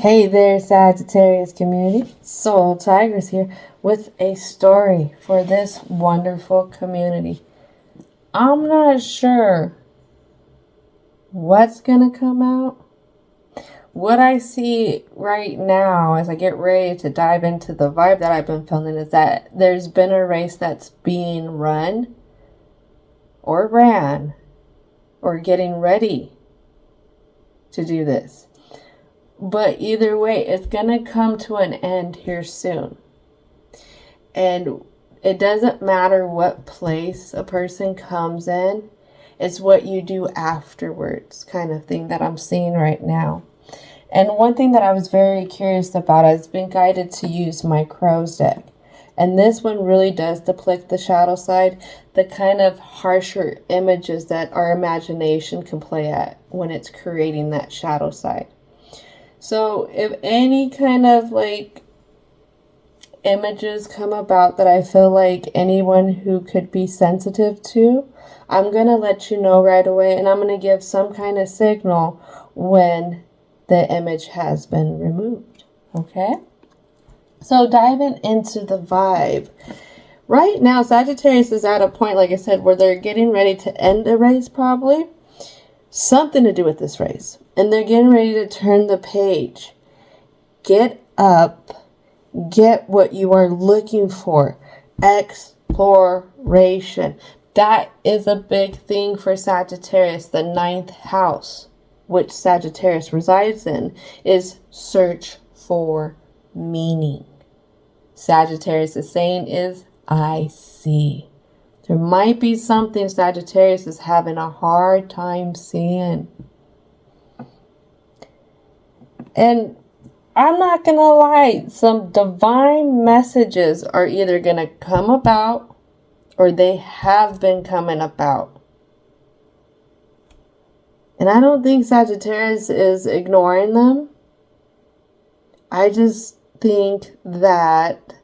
Hey there, Sagittarius community. Soul Tigers here with a story for this wonderful community. I'm not sure what's going to come out. What I see right now as I get ready to dive into the vibe that I've been feeling is that there's been a race that's being run or ran or getting ready to do this. But either way, it's going to come to an end here soon. And it doesn't matter what place a person comes in. It's what you do afterwards kind of thing that I'm seeing right now. And one thing that I was very curious about, I've been guided to use my Crow's deck. And this one really does depict the shadow side, the kind of harsher images that our imagination can play at when it's creating that shadow side. So if any kind of images come about that I feel like anyone who could be sensitive to, I'm going to let you know right away, and I'm going to give some kind of signal when the image has been removed. Okay? So diving into the vibe. Right now, Sagittarius is at a point, like I said, where they're getting ready to end a race probably. Something to do with this race. And they're getting ready to turn the page. Get up. Get what you are looking for. Exploration. That is a big thing for Sagittarius. The 9th house, which Sagittarius resides in, is search for meaning. Sagittarius is saying is, I see. There might be something Sagittarius is having a hard time seeing. And I'm not going to lie, some divine messages are either going to come about or they have been coming about. And I don't think Sagittarius is ignoring them. I just think that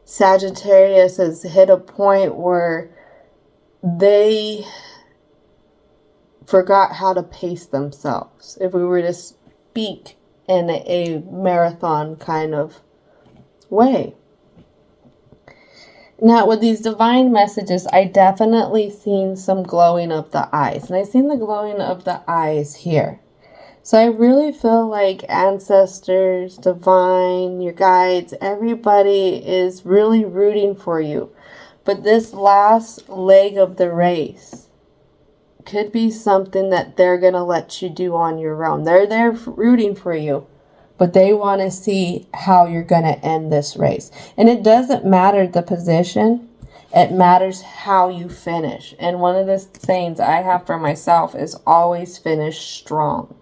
Sagittarius has hit a point where they forgot how to pace themselves. If we were to speak in a marathon kind of way. Now, with these divine messages, I definitely seen some glowing of the eyes. And I seen the glowing of the eyes here. So I really feel like ancestors, divine, your guides, everybody is really rooting for you. But this last leg of the race could be something that they're going to let you do on your own. They're there rooting for you, but they want to see how you're going to end this race. And it doesn't matter the position. It matters how you finish. And one of the sayings I have for myself is always finish strong.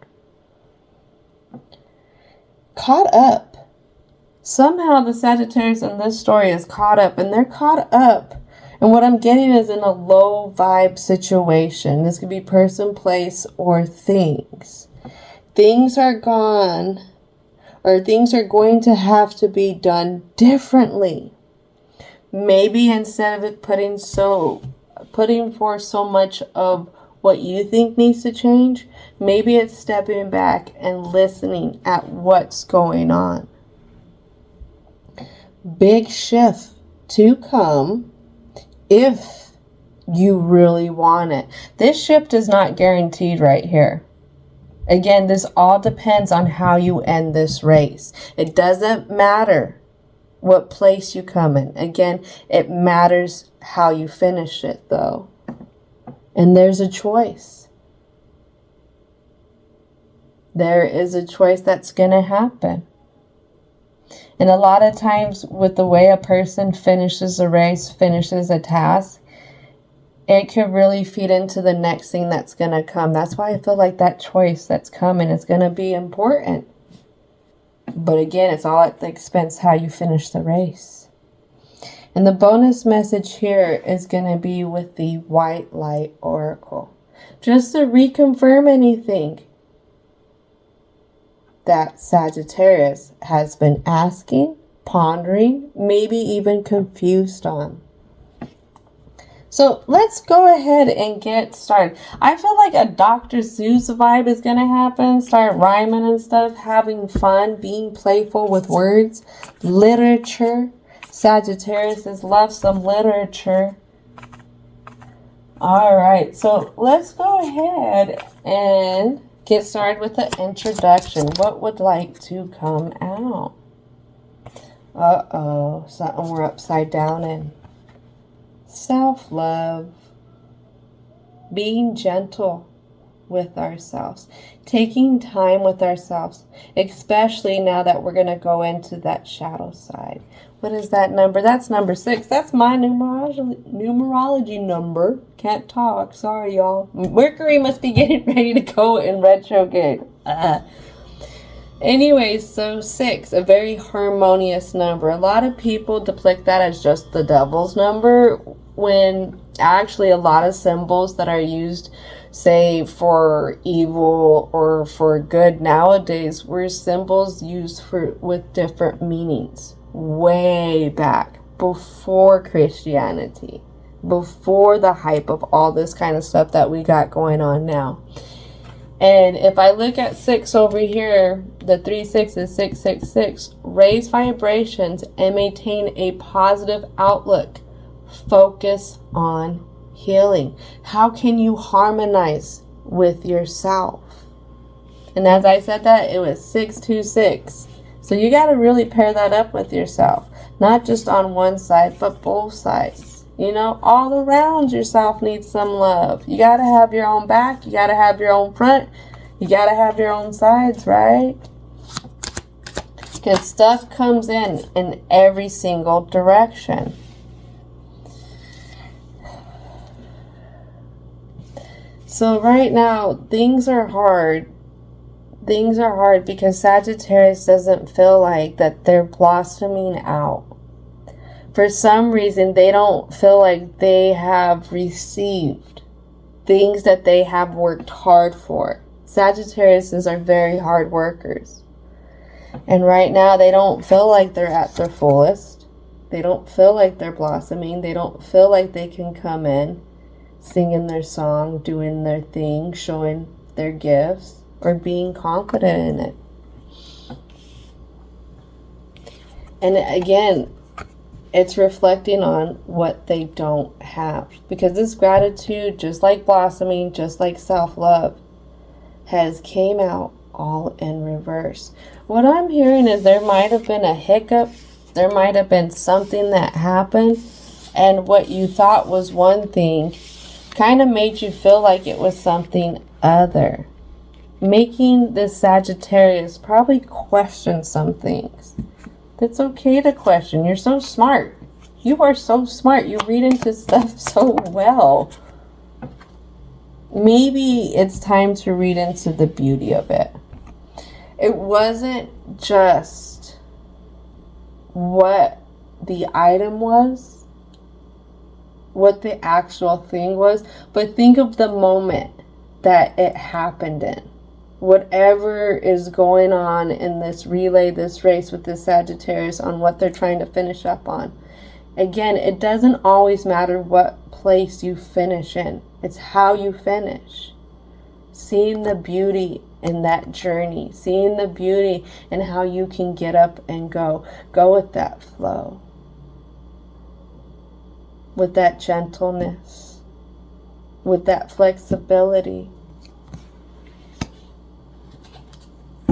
Caught up. Somehow the Sagittarius in this story is caught up, and they're caught up. And what I'm getting is in a low vibe situation. This could be person, place, or things. Things are gone, or things are going to have to be done differently. Maybe instead of it putting forth so much of what you think needs to change, maybe it's stepping back and listening at what's going on. Big shift to come if you really want it. This shift is not guaranteed right here. Again, this all depends on how you end this race. It doesn't matter what place you come in. Again, it matters how you finish it though. And there's a choice. There is a choice that's going to happen. And a lot of times with the way a person finishes a race, finishes a task, it could really feed into the next thing that's going to come. That's why I feel like that choice that's coming is going to be important. But again, it's all at the expense how you finish the race. And the bonus message here is going to be with the White Light Oracle. Just to reconfirm anything that Sagittarius has been asking, pondering, maybe even confused on. So let's go ahead and get started. I feel like a Dr. Seuss vibe is going to happen. Start rhyming and stuff, having fun, being playful with words, literature. Sagittarius love some literature. All right, so let's go ahead and get started with the introduction. What would like to come out? Uh-oh, something we're upside down in. Self-love, being gentle with ourselves, taking time with ourselves, especially now that we're going to go into that shadow side. What is that number? That's number 6. That's my numerology number. Can't talk. Sorry, y'all. Mercury must be getting ready to go in retrograde. Anyways, so 6, a very harmonious number. A lot of people depict that as just the devil's number, when actually a lot of symbols that are used, say, for evil or for good nowadays, were symbols used with different meanings way back before Christianity, before the hype of all this kind of stuff that we got going on now. And if I look at 6 over here, the 3 6 is 666. Raise vibrations and maintain a positive outlook. Focus on healing. How can you harmonize with yourself? And as I said that, it was 626. So you got to really pair that up with yourself. Not just on one side, but both sides. You know, all around yourself needs some love. You got to have your own back. You got to have your own front. You got to have your own sides, right? Because stuff comes in every single direction. So right now, things are hard. Things are hard because Sagittarius doesn't feel like that they're blossoming out. For some reason, they don't feel like they have received things that they have worked hard for. Sagittariuses are very hard workers. And right now, they don't feel like they're at their fullest. They don't feel like they're blossoming. They don't feel like they can come in, singing their song, doing their thing, showing their gifts, or being confident in it. And again, it's reflecting on what they don't have. Because this gratitude, just like blossoming, just like self-love, has came out all in reverse. What I'm hearing is there might have been a hiccup. There might have been something that happened. And what you thought was one thing kind of made you feel like it was something other. Making this Sagittarius probably question some things. It's okay to question. You're so smart. You are so smart. You read into stuff so well. Maybe it's time to read into the beauty of it. It wasn't just what the item was, what the actual thing was, but think of the moment that it happened in. Whatever is going on in this relay, this race with this Sagittarius on what they're trying to finish up on. Again, it doesn't always matter what place you finish in. It's how you finish. Seeing the beauty in that journey. Seeing the beauty in how you can get up and go. Go with that flow. With that gentleness. With that flexibility.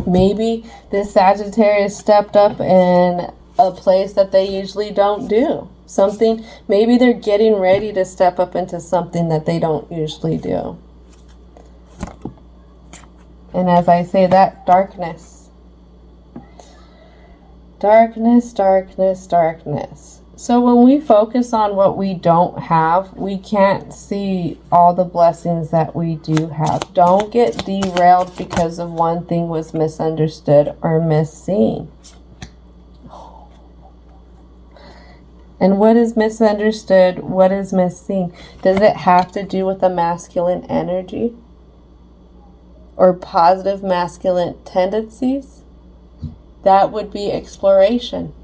Maybe this Sagittarius stepped up in a place that they usually don't do. Something, maybe they're getting ready to step up into something that they don't usually do. And as I say that, darkness. Darkness, darkness, darkness. So when we focus on what we don't have, we can't see all the blessings that we do have. Don't get derailed because of one thing was misunderstood or misseen. And what is misunderstood? What is misseen? Does it have to do with the masculine energy? Or positive masculine tendencies? That would be exploration,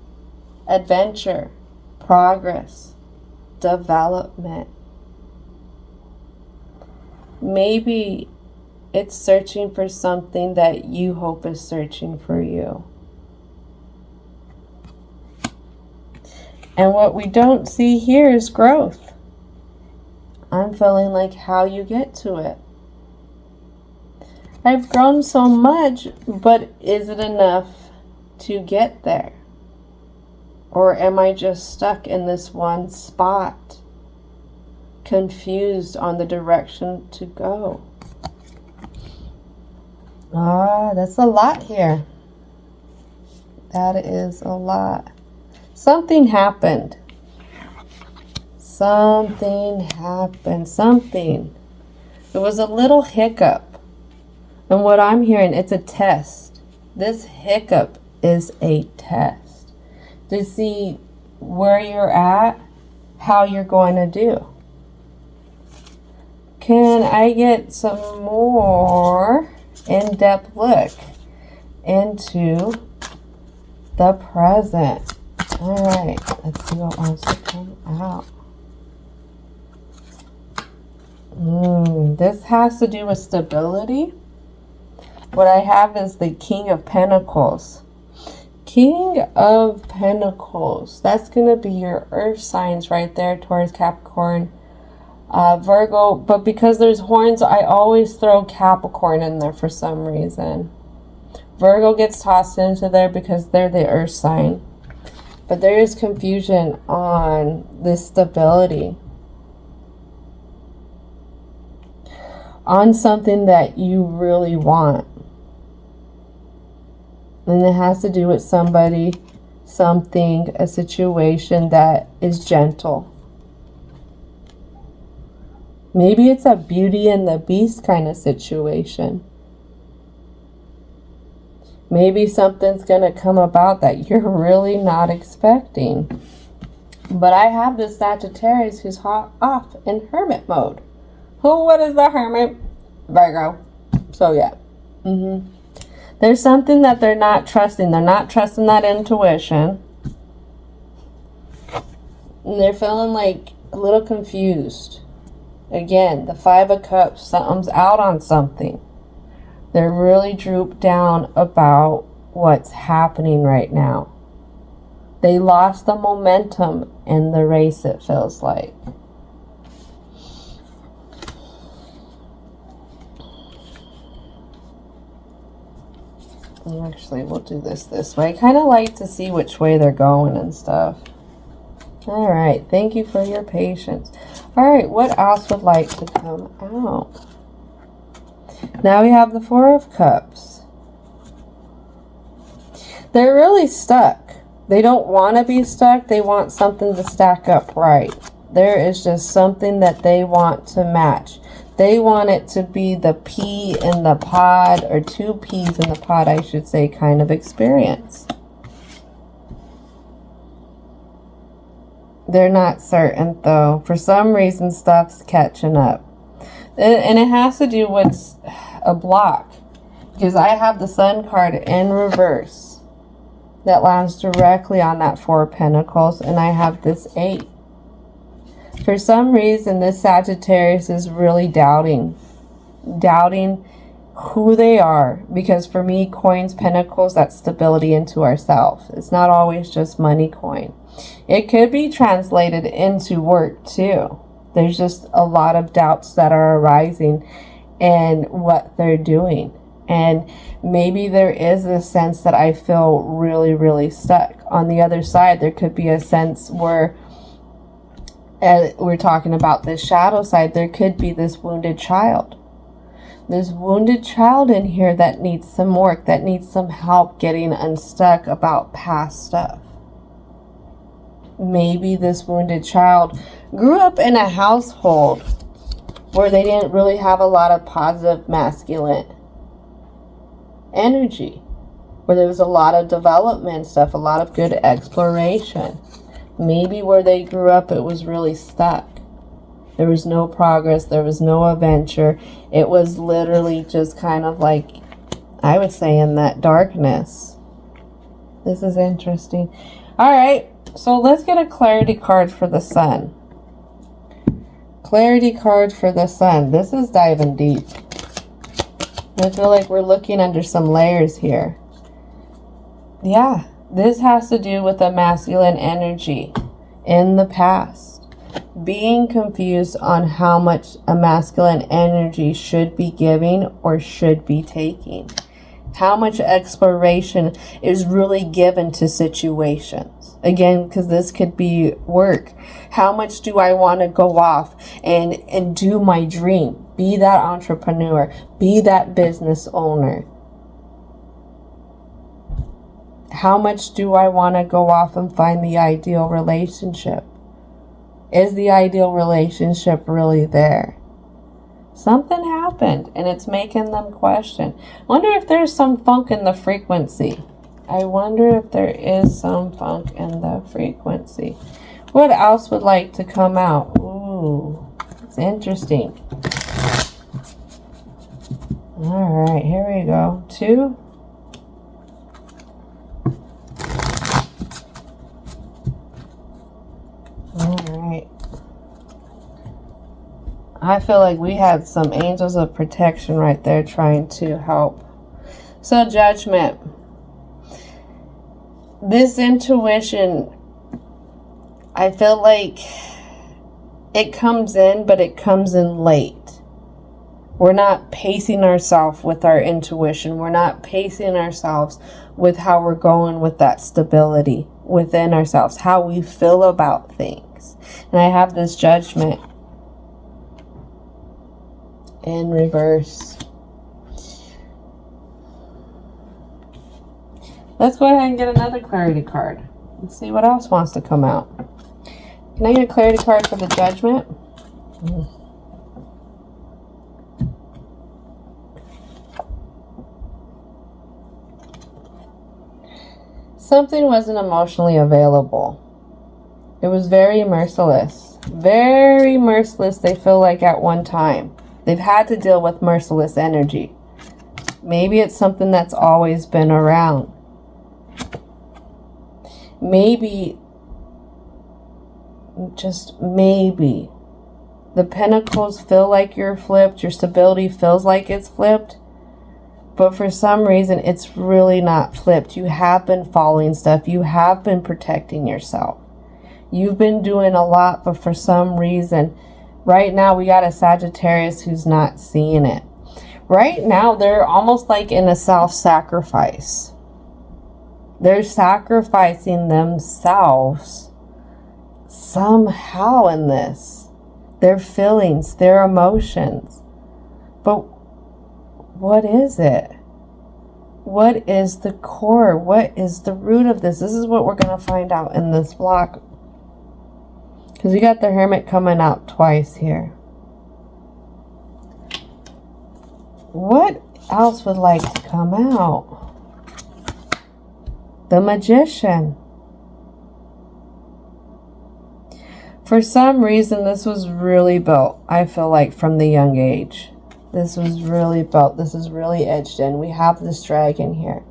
adventure, progress, development, maybe it's searching for something that you hope is searching for you. And what we don't see here is growth. I'm feeling like how you get to it. I've grown so much, but is it enough to get there? Or am I just stuck in this one spot, confused on the direction to go? That's a lot here. That is a lot. Something happened. Something happened. Something. It was a little hiccup. And what I'm hearing, it's a test. This hiccup is a test to see where you're at, how you're going to do. Can I get some more in-depth look into the present? All right, let's see what wants to come out. This has to do with stability. What I have is the King of Pentacles. King of Pentacles. That's going to be your earth signs right there, Taurus, Capricorn, Virgo. But because there's horns, I always throw Capricorn in there for some reason. Virgo gets tossed into there because they're the earth sign. But there is confusion on this stability. On something that you really want. And it has to do with somebody, something, a situation that is gentle. Maybe it's a Beauty and the Beast kind of situation. Maybe something's going to come about that you're really not expecting. But I have this Sagittarius who's off in hermit mode. What is the hermit? Virgo. So yeah. There's something that they're not trusting. They're not trusting that intuition. And they're feeling like a little confused. Again, the Five of Cups. Something's out on something. They're really drooped down about what's happening right now. They lost the momentum in the race, it feels like. Actually, we'll do this way. I kind of like to see which way they're going and stuff. All right. Thank you for your patience. All right. What else would like to come out? Now we have the Four of Cups. They're really stuck. They don't want to be stuck. They want something to stack up right. There is just something that they want to match. They want it to be the pea in the pod, or two peas in the pod, I should say, kind of experience. They're not certain, though. For some reason, stuff's catching up. And it has to do with a block. Because I have the Sun card in reverse. That lands directly on that Four of Pentacles. And I have this 8. For some reason, this Sagittarius is really doubting who they are. Because for me, coins, pentacles, that's stability into ourselves. It's not always just money coin. It could be translated into work too. There's just a lot of doubts that are arising in what they're doing. And maybe there is a sense that I feel really, really stuck. On the other side, there could be a sense where we're talking about this shadow side. There could be this wounded child. This wounded child in here that needs some work, that needs some help getting unstuck about past stuff. Maybe this wounded child grew up in a household where they didn't really have a lot of positive masculine energy, where there was a lot of development stuff, a lot of good exploration. Maybe where they grew up, it was really stuck. There was no progress. There was no adventure. It was literally just kind of like, I would say, in that darkness. This is interesting. All right. So let's get a clarity card for the Sun. Clarity card for the Sun. This is diving deep. I feel like we're looking under some layers here. Yeah, this has to do with a masculine energy in the past. Being confused on how much a masculine energy should be giving or should be taking. How much exploration is really given to situations. Again, because this could be work. How much do I want to go off and do my dream? Be that entrepreneur. Be that business owner. How much do I want to go off and find the ideal relationship? Is the ideal relationship really there? Something happened and it's making them question. Wonder if there's some funk in the frequency. I wonder if there is some funk in the frequency. What else would like to come out? Ooh, it's interesting. All right, here we go. 2. All right. I feel like we had some angels of protection right there trying to help. So, Judgment. This intuition, I feel like it comes in, but it comes in late. We're not pacing ourselves with our intuition. We're not pacing ourselves with how we're going with that stability within ourselves, how we feel about things. And I have this Judgment in reverse. Let's go ahead and get another clarity card. Let's see what else wants to come out. Can I get a clarity card for the Judgment? Something wasn't emotionally available. It was very merciless. Very merciless, they feel like at one time. They've had to deal with merciless energy. Maybe it's something that's always been around. Maybe, just maybe, the pentacles feel like you're flipped. Your stability feels like it's flipped. But for some reason, it's really not flipped. You have been following stuff. You have been protecting yourself. You've been doing a lot, but for some reason, right now we got a Sagittarius who's not seeing it. Right now, they're almost like in a self-sacrifice. They're sacrificing themselves somehow in this. Their feelings, their emotions. But what is it? What is the core? What is the root of this? This is what we're going to find out in this block. Because we got the Hermit coming out twice here. What else would like to come out? The Magician. For some reason, this was really built, I feel like, from the young age. This was really built. This is really edged in. We have this dragon here.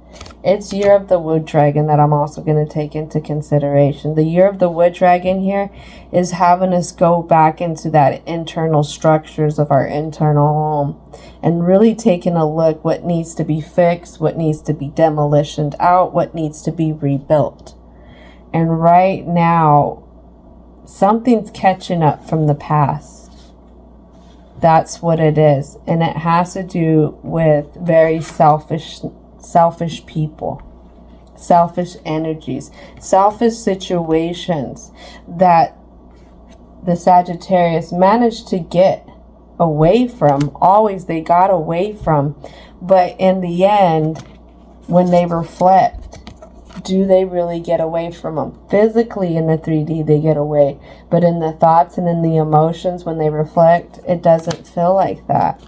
It's Year of the Wood Dragon that I'm also going to take into consideration. The Year of the Wood Dragon here is having us go back into that internal structures of our internal home and really taking a look what needs to be fixed, what needs to be demolitioned out, what needs to be rebuilt. And right now, something's catching up from the past. That's what it is. And it has to do with very selfish people, selfish energies, selfish situations that the Sagittarius managed to get away from. Always they got away from. But in the end, when they reflect, do they really get away from them? Physically in the 3D, they get away. But in the thoughts and in the emotions, when they reflect, it doesn't feel like that.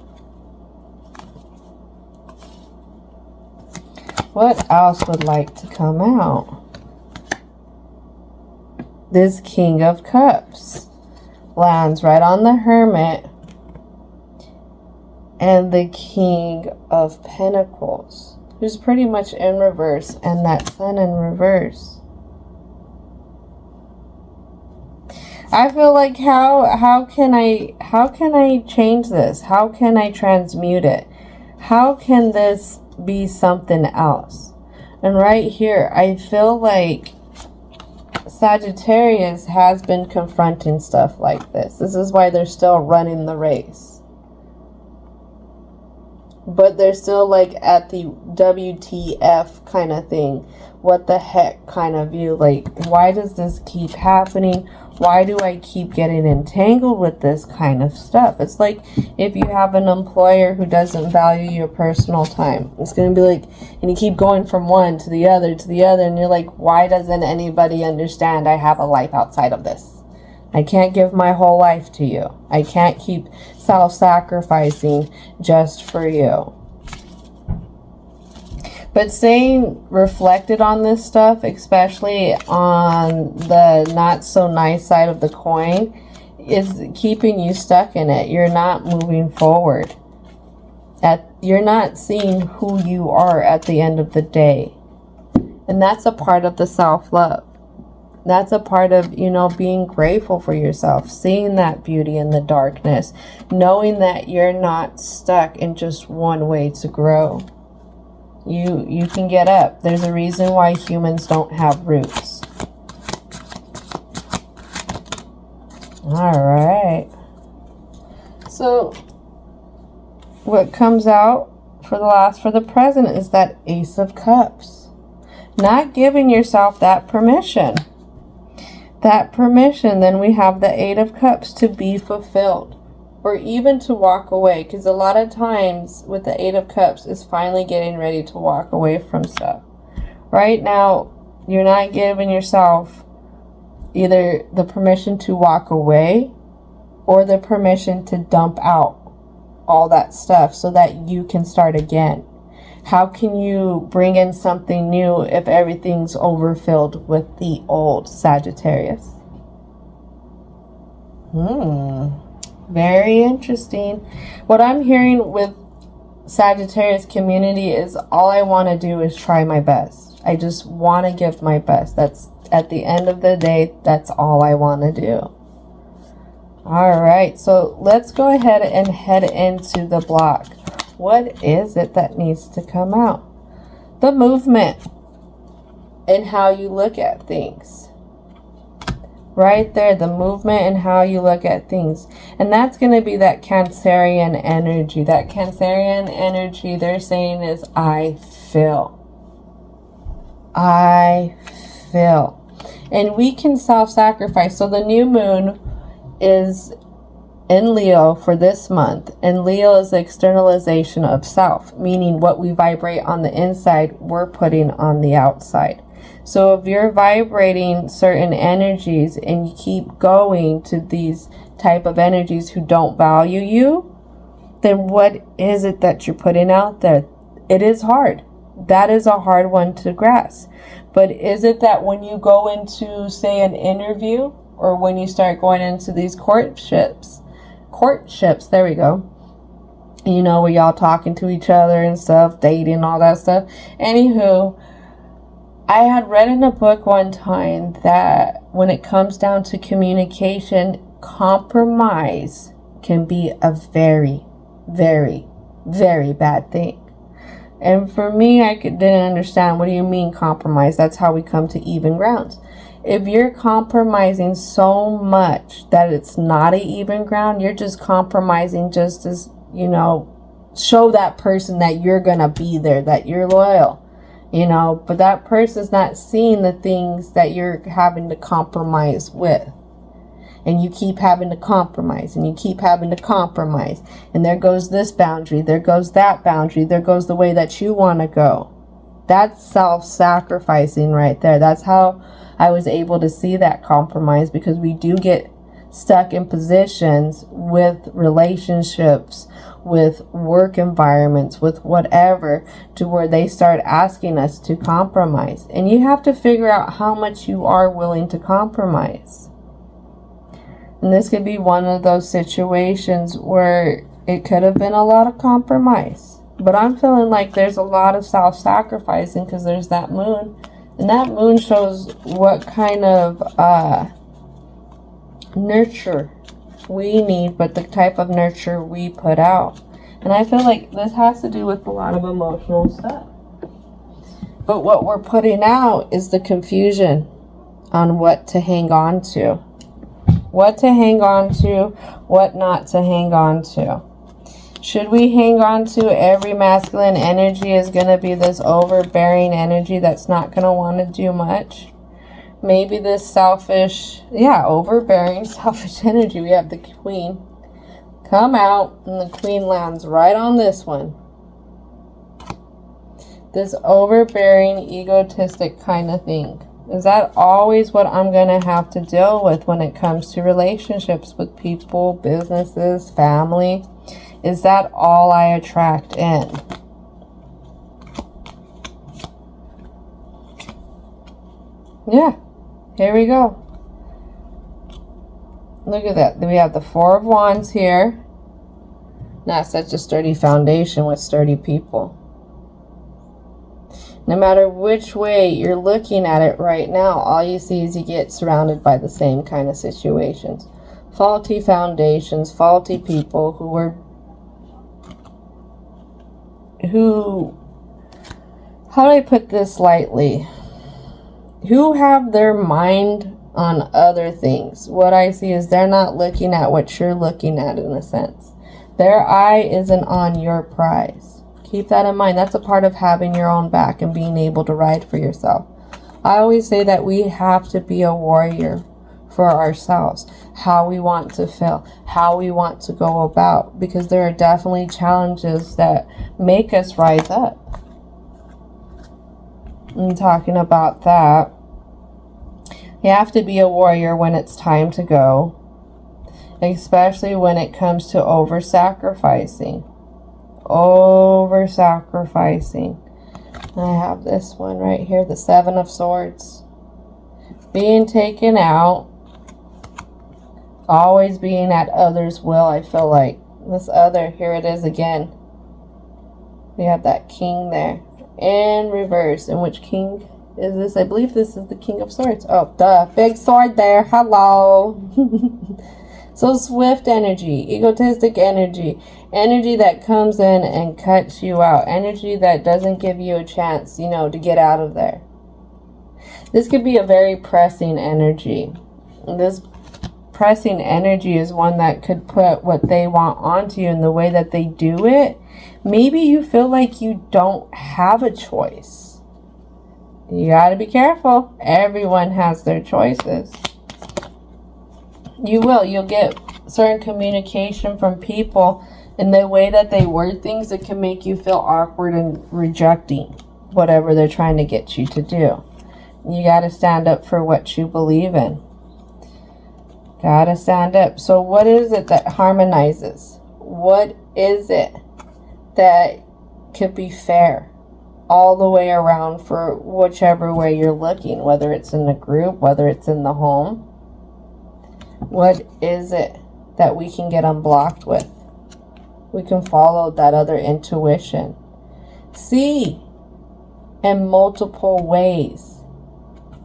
What else would like to come out? This King of Cups lands right on the Hermit and the King of Pentacles, who's pretty much in reverse, and that Sun in reverse. I feel like how can I change this? How can I transmute it? How can this be something else? And right here, I feel like Sagittarius has been confronting stuff like this. This is why they're still running the race. But they're still like at the WTF kind of thing. What the heck kind of view. Like, why does this keep happening? Why do I keep getting entangled with this kind of stuff? It's like if you have an employer who doesn't value your personal time. It's going to be like, and you keep going from one to the other, and you're like, why doesn't anybody understand I have a life outside of this? I can't give my whole life to you. I can't keep self-sacrificing just for you. But staying reflected on this stuff, especially on the not so nice side of the coin, is keeping you stuck in it. You're not moving forward. You're not seeing who you are at the end of the day. And that's a part of the self-love. That's a part of, being grateful for yourself, seeing that beauty in the darkness, knowing that you're not stuck in just one way to grow. You can get up. There's a reason why humans don't have roots. All right. So what comes out for the present is that Ace of Cups. Not giving yourself that permission. Then we have the Eight of Cups, to be fulfilled. Or even to walk away, because a lot of times with the Eight of Cups is finally getting ready to walk away from stuff. Right now, you're not giving yourself either the permission to walk away or the permission to dump out all that stuff so that you can start again. How can you bring in something new if everything's overfilled with the old, Sagittarius? Very interesting. What I'm hearing with Sagittarius community is all I want to do is try my best. I just want to give my best. That's at the end of the day, that's all I want to do. All right, so let's go ahead and head into the block. What is it that needs to come out? The movement and how you look at things. Right there, the movement and how you look at things. And that's going to be that Cancerian energy. That Cancerian energy they're saying is, I feel. And we can self-sacrifice. So the new moon is in Leo for this month. And Leo is the externalization of self. Meaning what we vibrate on the inside, we're putting on the outside. So if you're vibrating certain energies and you keep going to these type of energies who don't value you, then what is it that you're putting out there? It is hard. That is a hard one to grasp. But is it that when you go into, say, an interview, or when you start going into these courtships, there we go, where y'all talking to each other and stuff, dating, all that stuff. Anywho, I had read in a book one time that when it comes down to communication, compromise can be a very, very, very bad thing. And for me, didn't understand, what do you mean compromise? That's how we come to even grounds. If you're compromising so much that it's not an even ground, you're just compromising just as, show that person that you're going to be there, that you're loyal. But that person's not seeing the things that you're having to compromise with. And you keep having to compromise, and you keep having to compromise. And there goes this boundary, there goes that boundary, there goes the way that you want to go. That's self-sacrificing right there. That's how I was able to see that compromise, because we do get stuck in positions with relationships, with work environments, with whatever, to where they start asking us to compromise. And you have to figure out how much you are willing to compromise. And this could be one of those situations where it could have been a lot of compromise. But I'm feeling like there's a lot of self-sacrificing, because there's that moon. And that moon shows what kind of nurture we need, but the type of nurture we put out. And I feel like this has to do with a lot of emotional stuff. But what we're putting out is the confusion on what to hang on to. What to hang on to, what not to hang on to. Should we hang on to every masculine energy is going to be this overbearing energy that's not going to want to do much? Maybe this selfish, overbearing, selfish energy. We have the queen come out and the queen lands right on this one. This overbearing, egotistic kind of thing. Is that always what I'm going to have to deal with when it comes to relationships with people, businesses, family? Is that all I attract in? Yeah, here we go. Look at that. We have the Four of Wands here. Not such a sturdy foundation with sturdy people. No matter which way you're looking at it right now, all you see is you get surrounded by the same kind of situations. Faulty foundations, faulty people how do I put this lightly? Who have their mind on other things. What I see is they're not looking at what you're looking at, in a sense. Their eye isn't on your prize. Keep that in mind. That's a part of having your own back and being able to ride for yourself. I always say that we have to be a warrior for ourselves. How we want to feel. How we want to go about. Because there are definitely challenges that make us rise up. I'm talking about that. You have to be a warrior when it's time to go. Especially when it comes to over-sacrificing. Over-sacrificing. I have this one right here, the Seven of Swords. Being taken out. Always being at others' will, I feel like. This other, here it is again. We have that king there. In reverse. And which king is this? I believe this is the King of Swords. Oh, duh. Big sword there. Hello. So swift energy, egotistic energy, energy that comes in and cuts you out, energy that doesn't give you a chance, to get out of there. This could be a very pressing energy. This pressing energy is one that could put what they want onto you, and the way that they do it, maybe you feel like you don't have a choice. You got to be careful. Everyone has their choices. You'll get certain communication from people in the way that they word things that can make you feel awkward and rejecting whatever they're trying to get you to do. You got to stand up for what you believe in. Got to stand up. So what is it that harmonizes? What is it that could be fair all the way around for whichever way you're looking, whether it's in the group, whether it's in the home? What is it that we can get unblocked with? We can follow that other intuition. See in multiple ways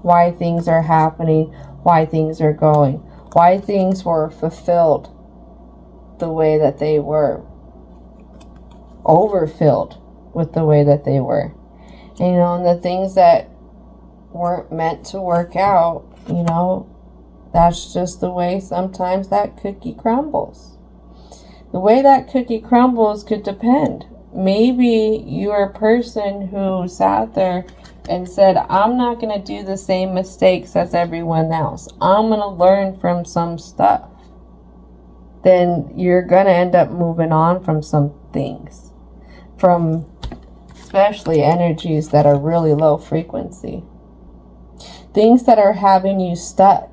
why things are happening, why things are going, why things were fulfilled the way that they were, overfilled with the way that they were. And the things that weren't meant to work out, that's just the way sometimes that cookie crumbles. The way that cookie crumbles could depend. Maybe you're a person who sat there and said, I'm not going to do the same mistakes as everyone else. I'm going to learn from some stuff. Then you're going to end up moving on from some things. From especially energies that are really low frequency. Things that are having you stuck.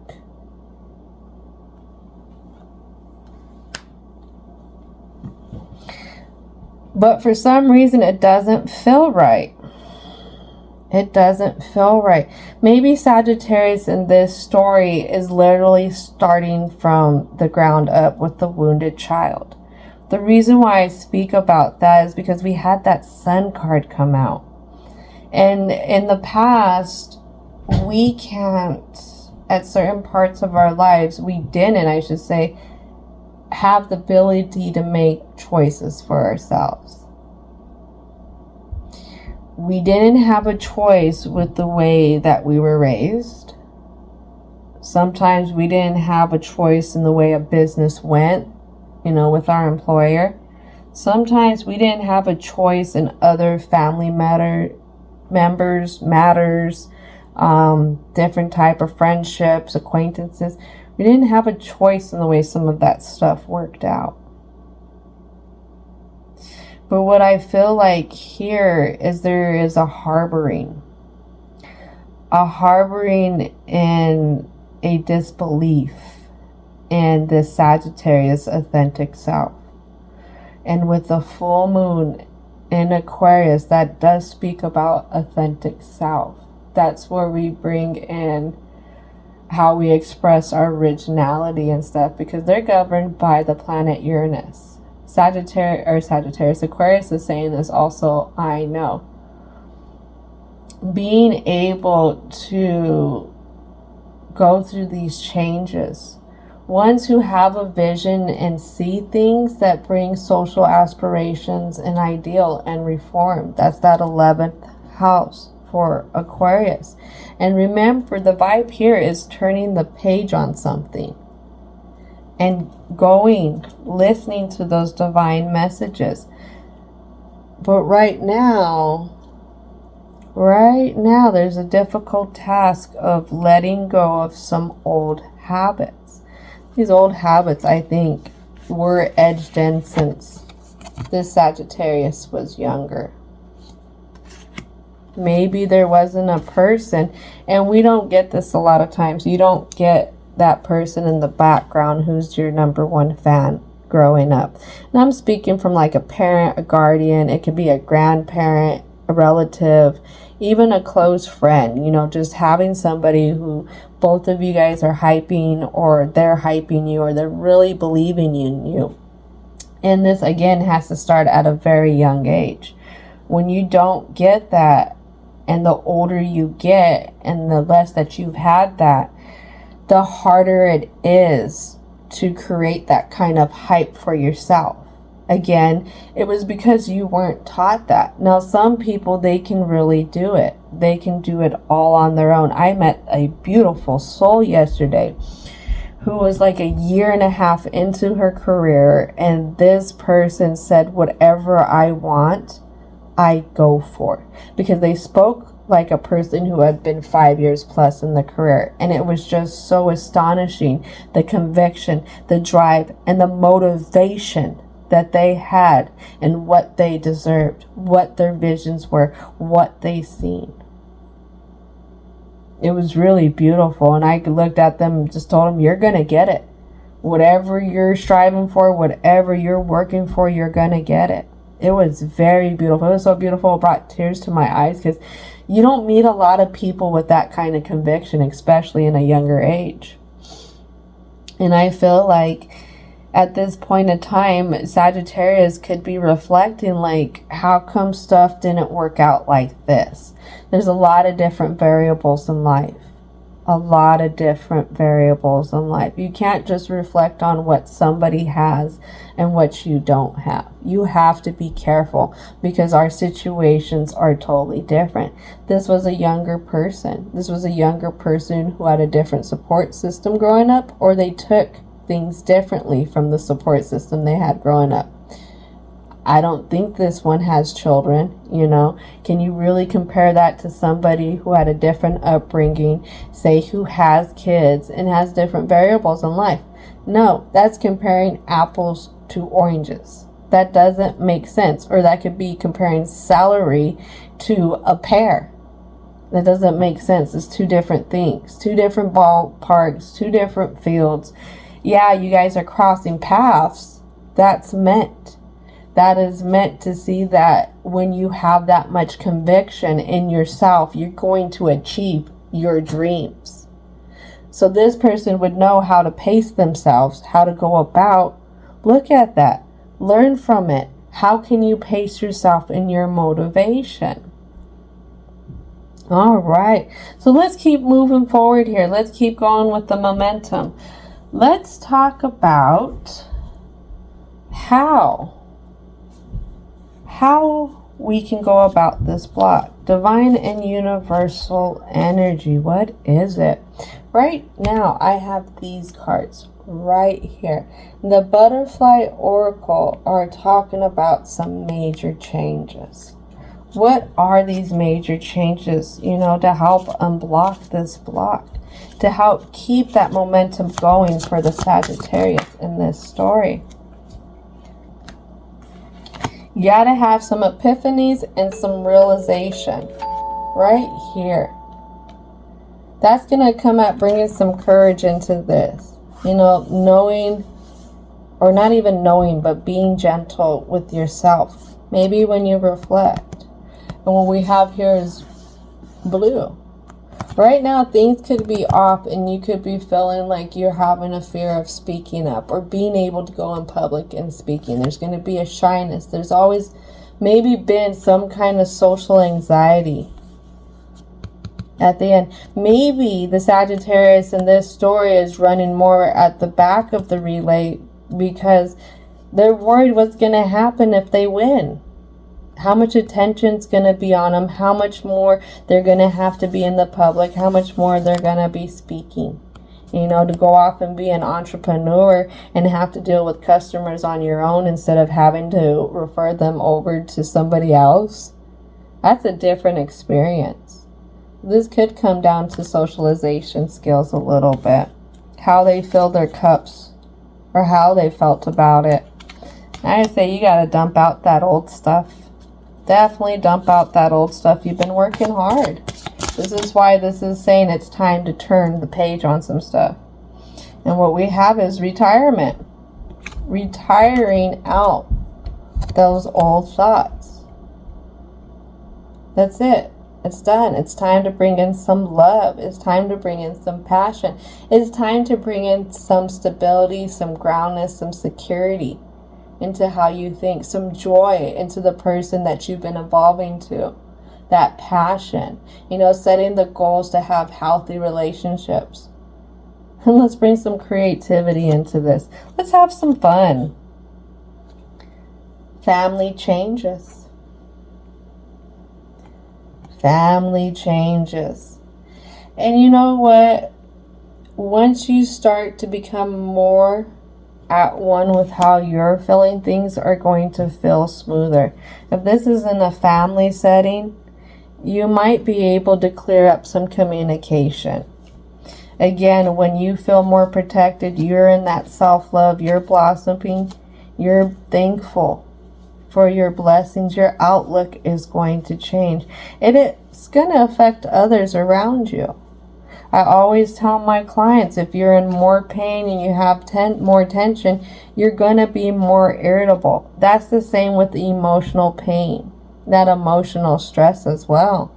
But for some reason, it doesn't feel right. It doesn't feel right. Maybe Sagittarius in this story is literally starting from the ground up with the wounded child. The reason why I speak about that is because we had that Sun card come out. And in the past, we can't at certain parts of our lives, I should say, have the ability to make choices for ourselves. We didn't have a choice with the way that we were raised. Sometimes we didn't have a choice in the way a business went, with our employer. Sometimes we didn't have a choice in other family matters, different type of friendships, acquaintances. We didn't have a choice in the way some of that stuff worked out. But what I feel like here is there is a harboring in a disbelief in this Sagittarius authentic self. And with the full moon in Aquarius, that does speak about authentic self. That's where we bring in how we express our originality and stuff, because they're governed by the planet Uranus. Sagittarius, Aquarius is saying this also, I know. Being able to go through these changes. Ones who have a vision and see things that bring social aspirations and ideal and reform. That's that 11th house for Aquarius. And remember, the vibe here is turning the page on something and listening to those divine messages. But right now, there's a difficult task of letting go of some old habits. These old habits, I think, were edged in since this Sagittarius was younger. Maybe there wasn't a person, and we don't get this a lot of times. You don't get that person in the background who's your number one fan growing up. And I'm speaking from like a parent, a guardian. It could be a grandparent, a relative, even a close friend. Just having somebody who both of you guys are hyping, or they're hyping you, or they're really believing in you. And this, again, has to start at a very young age. When you don't get that, and the older you get, and the less that you've had that, the harder it is to create that kind of hype for yourself. Again, it was because you weren't taught that. Now, some people, they can really do it. They can do it all on their own. I met a beautiful soul yesterday who was like a year and a half into her career, and this person said, whatever I want, I go for, because they spoke like a person who had been 5 years plus in the career. And it was just so astonishing, the conviction, the drive, and the motivation that they had, and what they deserved, what their visions were, what they seen. It was really beautiful. And I looked at them and just told them, you're going to get it. Whatever you're striving for, whatever you're working for, you're going to get it. It was very beautiful. It was so beautiful. It brought tears to my eyes, because you don't meet a lot of people with that kind of conviction, especially in a younger age. And I feel like at this point in time, Sagittarius could be reflecting like, how come stuff didn't work out like this? There's a lot of different variables in life. You can't just reflect on what somebody has and what you don't have. You have to be careful, because our situations are totally different. This was a younger person. Who had a different support system growing up, or they took things differently from the support system they had growing up. I don't think this one has children, Can you really compare that to somebody who had a different upbringing, say who has kids and has different variables in life? No, that's comparing apples to oranges. That doesn't make sense. Or that could be comparing salary to a pear. That doesn't make sense. It's two different things, two different ballparks, two different fields. Yeah, you guys are crossing paths. That is meant to see that when you have that much conviction in yourself, you're going to achieve your dreams. So this person would know how to pace themselves, how to go about. Look at that. Learn from it. How can you pace yourself in your motivation? All right. So let's keep moving forward here. Let's keep going with the momentum. Let's talk about how we can go about this block. Divine and universal energy. What is it? Right now, I have these cards right here. The Butterfly Oracle are talking about some major changes. What are these major changes, to help unblock this block, to help keep that momentum going for the Sagittarius in this story? You got to have some epiphanies and some realization right here. That's going to come at bringing some courage into this. Knowing, or not even knowing, but being gentle with yourself. Maybe when you reflect. And what we have here is blue. Right now, things could be off and you could be feeling like you're having a fear of speaking up or being able to go in public and speaking. There's going to be a shyness. There's always maybe been some kind of social anxiety at the end. Maybe the Sagittarius in this story is running more at the back of the relay because they're worried what's going to happen if they win. How much attention's going to be on them, how much more they're going to have to be in the public, how much more they're going to be speaking. To go off and be an entrepreneur and have to deal with customers on your own instead of having to refer them over to somebody else. That's a different experience. This could come down to socialization skills a little bit. How they fill their cups or how they felt about it. I say you got to dump out that old stuff. Definitely dump out that old stuff. You've been working hard. This is why this is saying it's time to turn the page on some stuff. And what we have is retirement. Retiring out those old thoughts. That's it. It's done. It's time to bring in some love. It's time to bring in some passion. It's time to bring in some stability, some groundness, some security into how you think, some joy into the person that you've been evolving to, that passion, setting the goals to have healthy relationships. And let's bring some creativity into this. Let's have some fun. Family changes. Family changes. And you know what? Once you start to become more at one with how you're feeling, things are going to feel smoother. If this is in a family setting, you might be able to clear up some communication. Again, when you feel more protected, you're in that self-love, you're blossoming, you're thankful for your blessings, your outlook is going to change. And it's going to affect others around you. I always tell my clients, if you're in more pain and you have more tension, you're going to be more irritable. That's the same with the emotional pain, that emotional stress as well.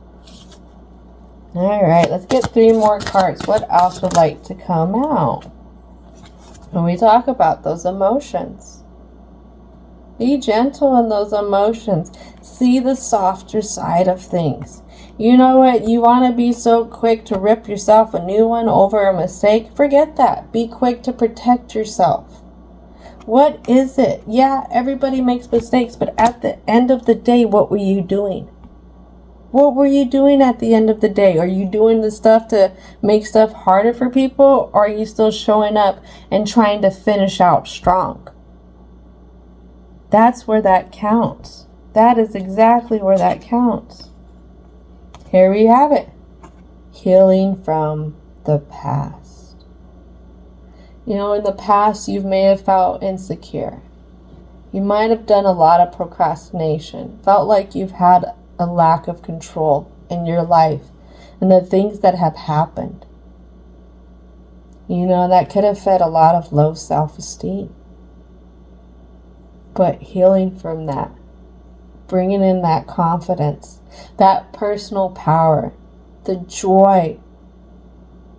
All right, let's get 3 more cards. What else would like to come out when we talk about those emotions? Be gentle in those emotions. See the softer side of things. You know what? You want to be so quick to rip yourself a new one over a mistake? Forget that. Be quick to protect yourself. What is it? Yeah, everybody makes mistakes, but at the end of the day, what were you doing? What were you doing at the end of the day? Are you doing the stuff to make stuff harder for people? Or are you still showing up and trying to finish out strong? That's where that counts. That is exactly where that counts. Here we have it. Healing from the past. In the past, you may have felt insecure. You might have done a lot of procrastination. Felt like you've had a lack of control in your life and the things that have happened. That could have fed a lot of low self-esteem. But healing from that, bringing in that confidence, that personal power, the joy,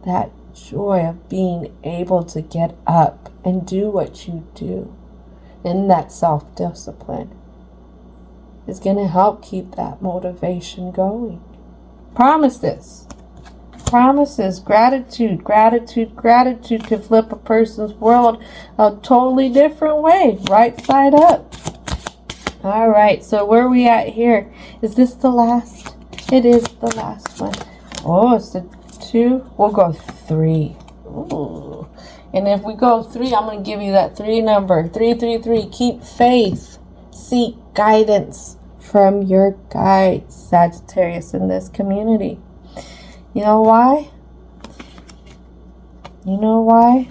that joy of being able to get up and do what you do, and that self-discipline is going to help keep that motivation going. Promises. Promises. Gratitude. Gratitude. Gratitude can flip a person's world a totally different way. Right side up. All right. So where are we at here? Is this the last? It is the last one. Oh, it's the 2. We'll go 3. Ooh. And if we go 3, I'm going to give you that 3 number. 333. Keep faith. Seek guidance from your guides, Sagittarius, in this community. You know why? You know why?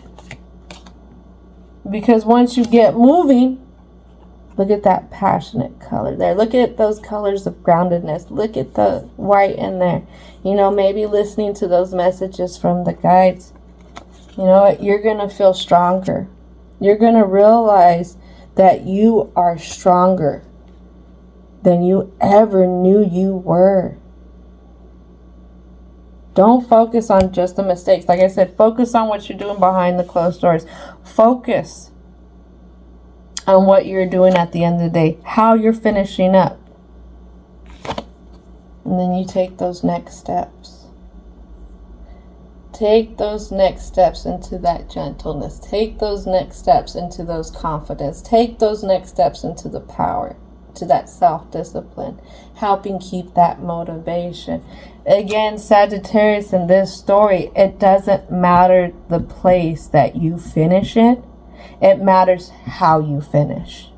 Because once you get moving, look at that passionate color there. Look at those colors of groundedness. Look at the white in there. You know, maybe listening to those messages from the guides. You know what? You're going to feel stronger. You're going to realize that you are stronger than you ever knew you were. Don't focus on just the mistakes. Like I said, focus on what you're doing behind the closed doors. Focus on what you're doing at the end of the day, how you're finishing up. And then you take those next steps. Take those next steps into that gentleness. Take those next steps into those confidence. Take those next steps into the power, to that self-discipline, helping keep that motivation. Again, Sagittarius, in this story, it doesn't matter the place that you finish in. It matters how you finish.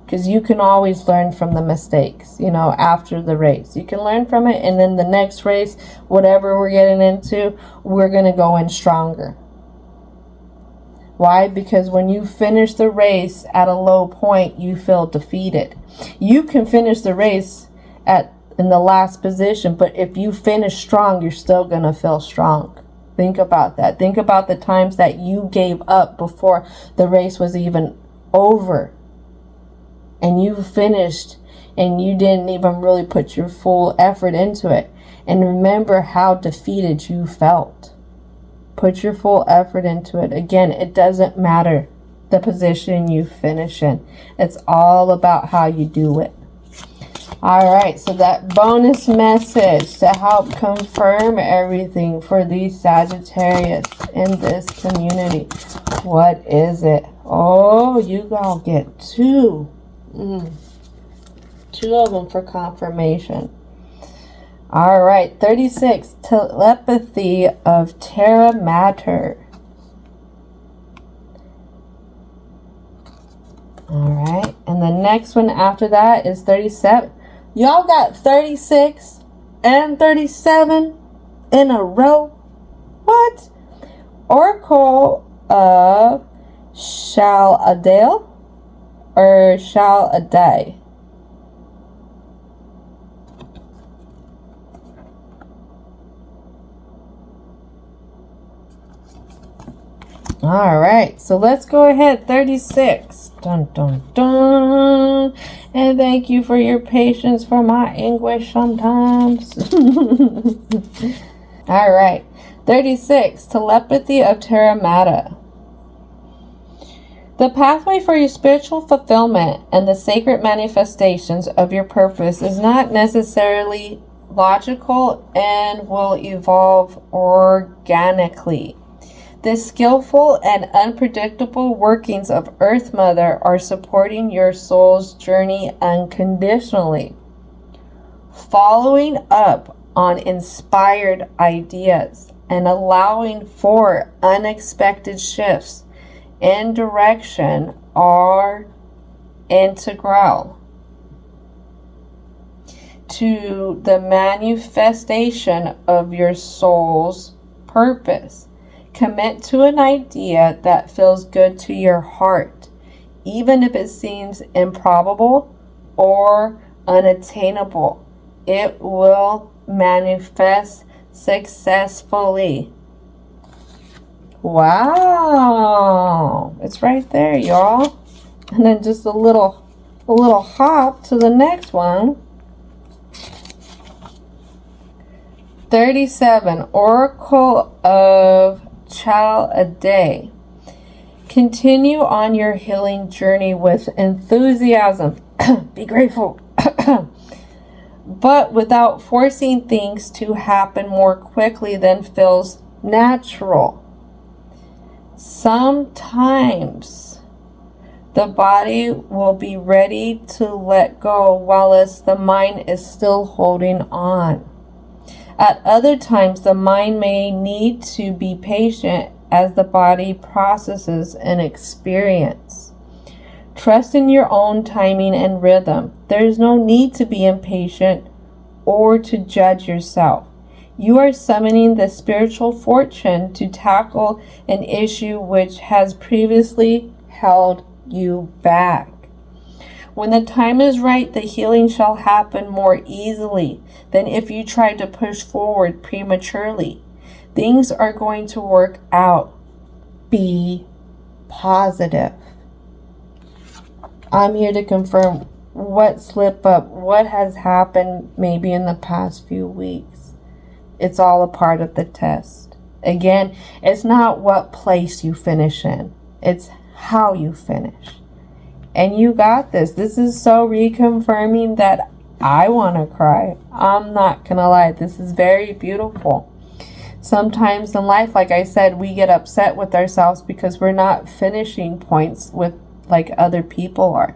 Because you can always learn from the mistakes, you know, after the race. You can learn from it, and then the next race, whatever we're getting into, we're going to go in stronger. Why? Because when you finish the race at a low point, you feel defeated. You can finish the race in the last position, but if you finish strong, you're still going to feel strong. Think about that. Think about the times that you gave up before the race was even over. And you finished and you didn't even really put your full effort into it. And remember how defeated you felt. Put your full effort into it. Again, it doesn't matter the position you finish in. It's all about how you do it. All right, so that bonus message to help confirm everything for these Sagittarius in this community. What is it? Oh, you all get 2. 2 of them for confirmation. All right, 36, telepathy of Terra Mater. All right, and the next one after that is 37. Y'all got 36 and 37 in a row. What? Oracle of Shal-Adai or Shal-Adai. All right, so let's go ahead. 36. Dun, dun, dun. And thank you for your patience for my English sometimes. All right. 36. Telepathy of Terra Mater. The pathway for your spiritual fulfillment and the sacred manifestations of your purpose is not necessarily logical and will evolve organically. The skillful and unpredictable workings of Earth Mother are supporting your soul's journey unconditionally. Following up on inspired ideas and allowing for unexpected shifts in direction are integral to the manifestation of your soul's purpose. Commit to an idea that feels good to your heart, even if it seems improbable or unattainable. It will manifest successfully. Wow, it's right there, y'all. And then just a little hop to the next one. 37, Oracle of Shal-Adai. Continue on your healing journey with enthusiasm. Be grateful. but without forcing things to happen more quickly than feels natural. Sometimes the body will be ready to let go whilst the mind is still holding on. At other times, the mind may need to be patient as the body processes an experience. Trust in your own timing and rhythm. There is no need to be impatient or to judge yourself. You are summoning the spiritual fortune to tackle an issue which has previously held you back. When the time is right, the healing shall happen more easily than if you tried to push forward prematurely. Things are going to work out. Be positive. I'm here to confirm what slip up, what has happened maybe in the past few weeks. It's all a part of the test. Again, it's not what place you finish in. It's how you finish. And you got this. This is so reconfirming that I want to cry. I'm not going to lie. This is very beautiful. Sometimes in life, like I said, we get upset with ourselves because we're not finishing points with like other people are.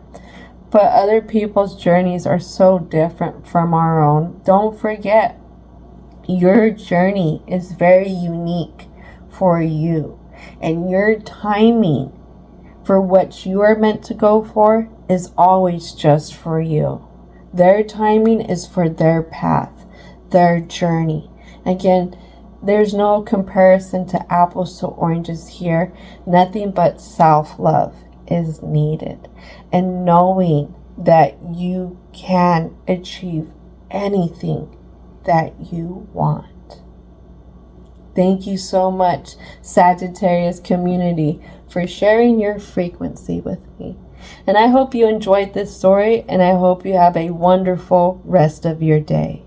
But other people's journeys are so different from our own. Don't forget, your journey is very unique for you. And your timing for what you are meant to go for is always just for you. Their timing is for their path, their journey. Again, there's no comparison to apples to oranges here. Nothing but self-love is needed. And knowing that you can achieve anything that you want. Thank you so much, Sagittarius community, for sharing your frequency with me. And I hope you enjoyed this story, and I hope you have a wonderful rest of your day.